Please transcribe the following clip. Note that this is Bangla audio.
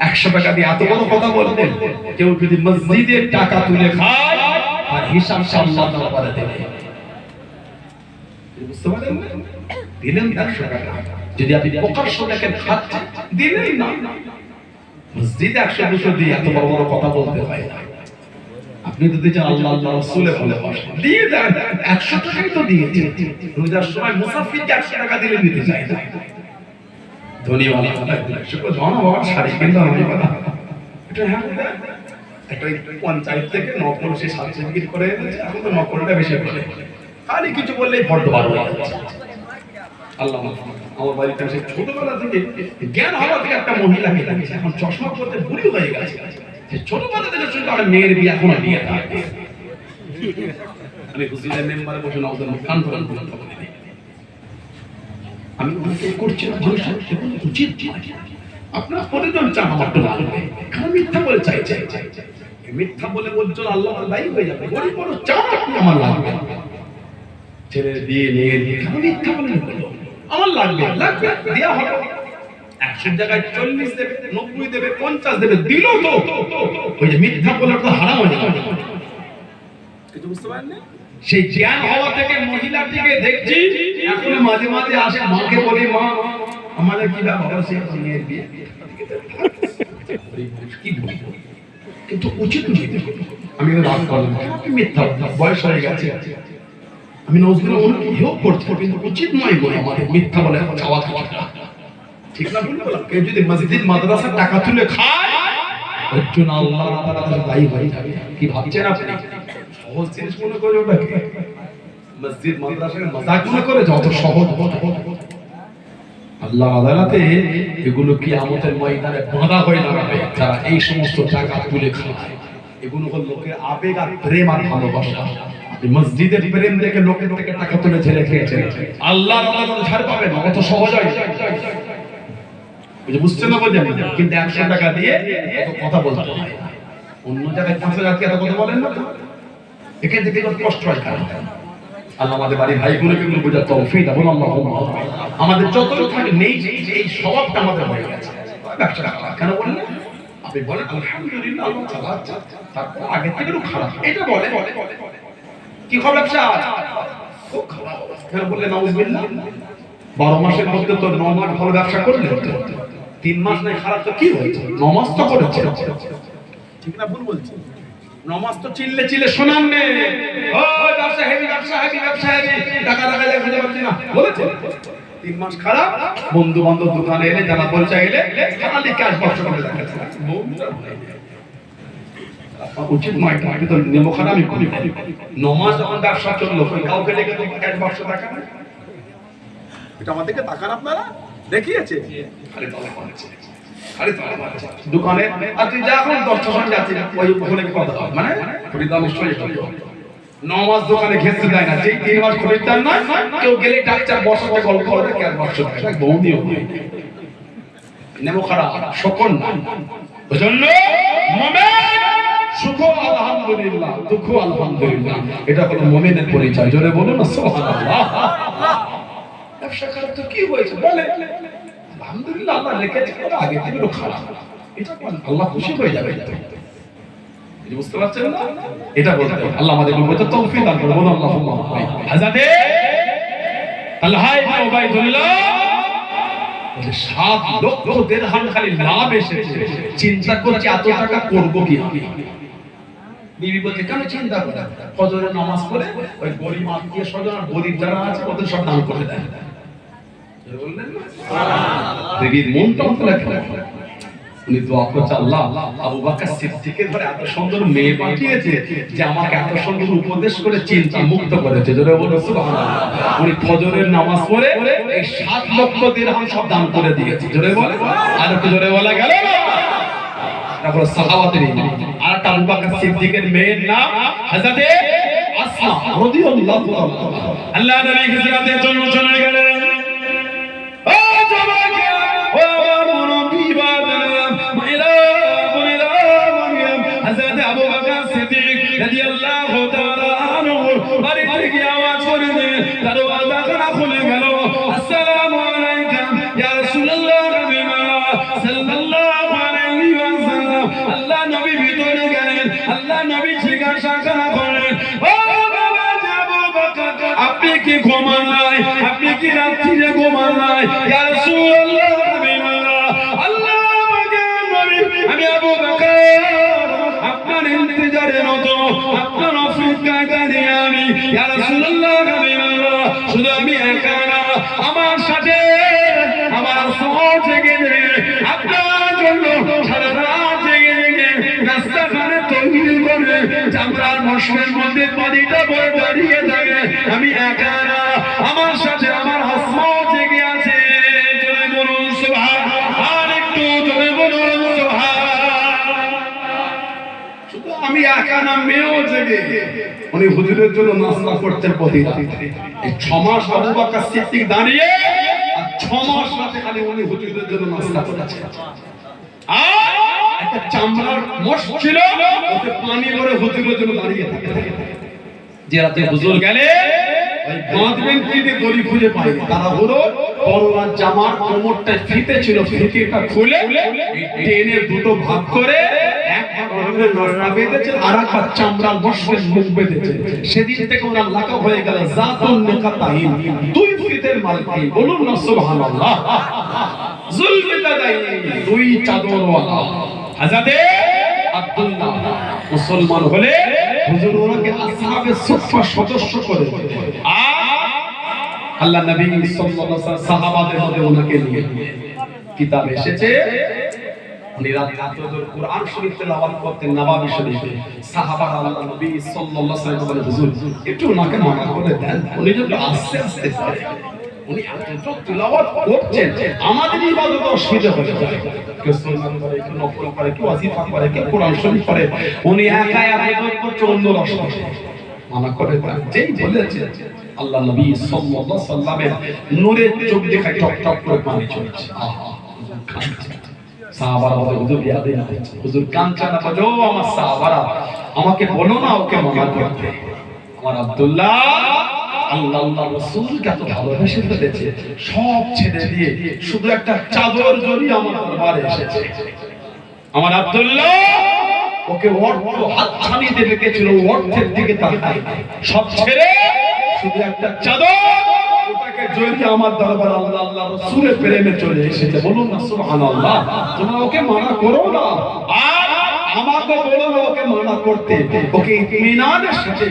100 টাকা দিয়ে এত বড় কথা বলতেন। কেউ যদি মসজিদের টাকা তুলে খায় আর হিসাব আল্লাহ তাআলা দেবে। বুঝতে পারলেন? দিলেন 100 টাকা, যদি আপনি প্রকাশ্য দেখেন খাচ্ছেন দিলেন না। মসজিদে 100-200 দিয়ে এত বড় বড় কথা বলতে হয় না। আপনি যদি চান আল্লাহ আল্লাহ রাসূলের ভালোবাসা দিয়ে দেন, 100 টাকাই তো দিয়েছেন। রোজার সময় মুসাফিরকে 100 টাকা দিলে দিতে চাই না। ধনীওয়ালা শুকর জন বাবা শাড়ি কিনতে হবে না, এটা হ্যাঁ একটা পঞ্চায়েত থেকে নকল সে সার্টিফিকেট করে এনেছে। এখন তো নকলটা বেশি করে, খালি কিছু বললেই বড্ড ভালো লাগে। আল্লাহ আমার বাড়িতে সে ছোটবেলা থেকে জ্ঞান হওয়া থেকে একটা মহিলাকে দেখেছে, এখন চশমা পরতে বুড়ি হয়ে গেছে। ছোটবেলা থেকে শুনতে আমার মেয়ের বিয়ে এখনো বিয়ে থাকে। আমি হুজুরের মেম্বারে বসে নওজের মুখান ধরান বলে আমি ওনাকে করছি না, উচিত আপনার পরিজন চান আমার তো লাগবে, কারণ মিথ্যা বলে চাই মিথ্যা বলে বলছেন আল্লাহ দায়ী হয়ে যাবে। গরিব বড় চান আপনি আমার লাগবে, ছেলে দিয়ে নিয়ে কেন মিথ্যা বলে আমার লাগবে লাগবে দেওয়া হবে। 100 জায়গায় 40 দেবে, 90 দেবে, 50 দেবে, দিল তো ওই যে মিথ্যা বলে তো হারাম হয়ে যাবে। কিছু বুঝতে পারেন না? সেই জ্ঞান হওয়া থেকে মহিলাটিকে দেখছি এখন মাঝে মাঝে আসে, মাকে বলি মা আমাদের কি ব্যাপার সে মেয়ের বিয়ে কি বলবো, কিন্তু উচিত নয়। আমি রাগ করলাম, মিথ্যা বয়স হয়ে গেছে, আমি নজরুল ওনাকে হেল্প করছি, কিন্তু উচিত নয় বলে আমাদের মিথ্যা বলে চাওয়া খাওয়া ঠিক না ভুল বললাম? কেউ যদি মসজিদ মাদ্রাসার টাকা তুলে খায় ওর জন্য আল্লাহ তাআলা দায়ী হয়ে যাবে। কি ভাবছেন আপনি? সহজ জিনিস মনে করে ওটাকে মসজিদ মাদ্রাসাকে মজাক মনে করে যত সহজ। আল্লাহ আদালতে এগুলো কিয়ামতের ময়দানে বাঁধা হয়ে দাঁড়াবে। যারা এই সমস্ত টাকা তুলে খায় এগুলো হল লোকের আবেগ আর প্রেম আর ভালোবাসা। মসজিদের প্রেম দেখে লোকের থেকে টাকা তুলে ছেড়ে খেয়েছে, আল্লাহর আদালতে ছাড় পাবে না, অত সহজ হয় বুঝতে না বোঝেন। কিন্তু 100 টাকা দিয়ে এত কথা বলতে হয়, অন্য জায়গায় 5000 টাকা কথা বলেন না, এখান থেকে কষ্ট হয়। কারণ আল্লাহ আমাদের বাড়ির ভাইগুলোকে বোঝার তৌফিক দাও আল্লাহুম্মা। আমাদের যতটুকু থাকে নেই যে এই স্বভাবটা আমাদের হয়ে গেছে। ব্যবসা কেন বলেন? আপনি বলেন আলহামদুলিল্লাহ আল্লাহ চালাচ্ছে, তারপর আগে থেকে একটু খারাপ এটা বলে কি খবর ব্যবসা খুব খারাপ কেন বললে নাউজুবিল্লাহ। 12 মাসের মধ্যে তো 9 মাস ভালো ব্যবসা করলে, 3 মাস নাই খারাপ, তো কি হয়েছে? নামাজ তো করেছে, ঠিক না ভুল বলছি? নামাজ তো চিল্লে চিল্লে শোনান নে, ও ব্যবসা হেভি ব্যবসা হেভি ব্যবসা হেভি টাকা টাকা যা খুঁজে পাচ্ছি না বলেছে। 3 মাস খারাপ, বন্ধু বান্ধব দোকানে এলে যারা পৌঁছা এলে খালি ক্যাশ বক্স করে রাখছে। উচিত নয়, আমি তো নেমো খারাপই করি। নামাজ যখন ব্যবসা চললো কাউকে ডেকে তো ক্যাশ বক্স টাকা না, এটা আমাদেরকে তাকান আপনারা দেখিয়েছে খালি তলা পাচ্ছে খালি তলা পাচ্ছে দোকানে। আর তুই যা এখন 10 টাকা যাচ্ছে ওই ওখানে কথা মানে খরিদার নিশ্চয়ই নামাজ দোকানে ঘেঁচতে দেয় না, যেই 3 মাস খরিদার না কেউ গেলে ডাক্তার বসাতে গল্প করে ক্যাশ বক্স টাকা বৌদিও নেমো খারাপ সকল না। ওজন্য মুমিন সুখ আলহামদুলিল্লাহ, দুঃখ আলহামদুলিল্লাহ, এটা হলো মুমিনের পরিচয়। জোরে বলুন না সুবহানাল্লাহ। ব্যবসা খারাপ তো কি হয়েছে বলে আলহামদুলিল্লাহ, আল্লাহ রেখেছে, আগে থেকে তো খারাপ, এটা আল্লাহ খুশি হয়ে যাবে। বুঝতে পারছেন না? এটা বলতে আল্লাহ আমাদের বুঝতে তৌফিক দান করুন আল্লাহুম্মা। হযরতে তালহা ইবনে উবাইদুল্লাহ 7 লক্ষ দিরহাম খালি লাভ এসেছে, চিন্তা করছে এত টাকা করব কি আমি। বিবি বলছে কেন চিন্তা করে, ফজরের নামাজ পড়ে ওই গরিব আত্মীয় স্বজন আর গরিব যারা আছে ওদের সব দান করে দেয়। বললেন না সুবহানাল্লাহ। বিবির মনটা মতো লাগে, উনি দোয়া করছে আল্লাহ আবু বকর সিদ্দিকের ঘরে এত সুন্দর মেয়ে পাঠিয়েছে যে আমাকে এত সুন্দর উপদেশ করে চিন্তা মুক্ত করেছে। জোরে বলুন সুবহানাল্লাহ। উনি ফজরের নামাজ পড়ে এই 7 লক্ষ দিরহাম সব দান করে দিয়েছে। জোরে বলে আর একটু জোরে বলা গেল না। তারপর সাহাবাদের আর একটা আবু বকর সিদ্দিকের মেয়ের নাম হযরতে আসমা রাদিয়াল্লাহু তাআলা। আল্লাহ নবী হিজরতের জন্য চলে গেলেন। ও জওয়ান ও মুরব্বি বাদাম মাইরা বুনিরা মারিয়াম হযরতে আবু বকর সিদ্দিক রাদিয়াল্লাহু তাআলা আনহু বাড়িতে গিয়ে আওয়াজ করে দেন, দরওয়াজা খুলে গেল। আসসালামু আলাইকুম ইয়া রাসূলুল্লাহ সাল্লাল্লাহু নবী জিজ্ঞাসা করলেন, ও বাবা আবু বকর, আপনি কি ঘুমান নাই? আপনি কি রাত্রিরে ঘুমান নাই? ইয়া রাসূলুল্লাহ, আল্লাহ পাকের নবী, আমি আবু বকর আপনার ইন্তজারে রত, আপনার অপেক্ষায় দাঁড়িয়ে আমি। ইয়া রাসূলুল্লাহ, শুধু আমি একা না, আমার সাথে আমার শহর থেকে আপনার জন্য সারা রাত জেগে জেগে রাস্তাখানে তৈরি করে চামড়ার মশলার মধ্যে পানিটা বয়ে দাঁড়িয়ে থাকে। আমি একা না, আমার সাথে আমার হাসমাও জেগে আছে। জোরে বলুন সুবহানাল্লাহ, আর একটু জোরে বলুন সুবহানাল্লাহ। শুধু আমি একা না, মেয়েও জেগে। উনি হুজুরের জন্য নাস্তা করতেন প্রতি রাতে। এই 6 মাস আবু বকর সিদ্দিক দাঁড়িয়ে, আর 6 মাস রাতে খালি উনি হুজুরের জন্য নাস্তা করেছেন। আর একটা চামড়ার মোষ ছিল, ওতে পানি ভরে হুজুরের জন্য দাঁড়িয়ে থাকে। যে রাতে হুজুর গেলে ওই বাঁধবেন ফিতে দড়ি খুঁজে পায়, তারা হলো পরোয়ার জামার কোমরটা ফিতে ছিল, ফিতেটা খুলে টেনে দুটো ভাগ করে এক ভাগে নরটা বেঁধেছে, আর এক ভাগ চামড়ার মোষের মুখ বেঁধেছে। সেদিন থেকে ওনার লাগা হয়ে গেল জাতুন নিকাতাইন, দুই ফিতের মালিক। বলুন না সুবহানাল্লাহ। জুলফিকাদাইন, দুই চাদরওয়ালা। হযরতে আব্দুল্লাহ মুসলমান হলে হুজুর ওনাকে আসহাবে সুফফা সদস্য করে, আর আল্লাহ নবী সাল্লাল্লাহু আলাইহি ওয়াসাল্লাম সাহাবাদের মধ্যে ওনাকে নিয়ে কিতাব এসেছে। উনি রাতে কোরআন শরীফ তেলাওয়াত করতেন নবাবী শরীফে। সাহাবারা আল্লাহ নবী সাল্লাল্লাহু আলাইহি ওয়াসাল্লাম বলে, হুজুর একটু ওনাকে মানা করে দেন, উনি যদি আস্তে আস্তে পড়ে। উনি এত তেলাওয়াত করছেন, আমাদের ইবাদত অসুবিধা হয়ে যায়। কেউ সুন্নাত করে, কেউ নফল করে, কেউ ওয়াজিফা করে, কেউ কোরআন শরীফ করে। উনি একাই ইবাদত করতে, অন্য রস মানা করে দেন। যেই বলেছেন আল্লাহ নবী সাল্লাল্লাহু আলাইহি ওয়াসাল্লামের নূরের চোখ দেখায় টক টক করে পানি চলছে। আহা, সাহাবারা বলে, হুজুর ইয়াদ না হচ্ছে, হুজুর কাঁদছেন না, বাজো আমার সাহাবারা, আমাকে বলো না ওকে মানা করতে। আমার আব্দুল্লাহ আল্লাহ রাসূলকে এত ভালোবেসে ফেলেছে, সব ছেড়ে দিয়ে শুধু একটা চাদর জড়িয়ে আমার দরবারে এসেছে। আমার আব্দুল্লাহ ওকে অর্থ হাত ছানিয়ে দিয়ে রেখেছিল, অর্থের দিকে তাকায়, সব ছেড়ে শুধু একটা চাদর ওটাকে জড়িয়ে আমার দরবারে আল্লাহ রাসূলের প্রেমে চলে এসেছে। বলুন না সুবহানাল্লাহ। তোমরা ওকে মানা করো না, আর আমাকে বলো না ওকে মানা করতে, ওকে ইতমিনানের সাথে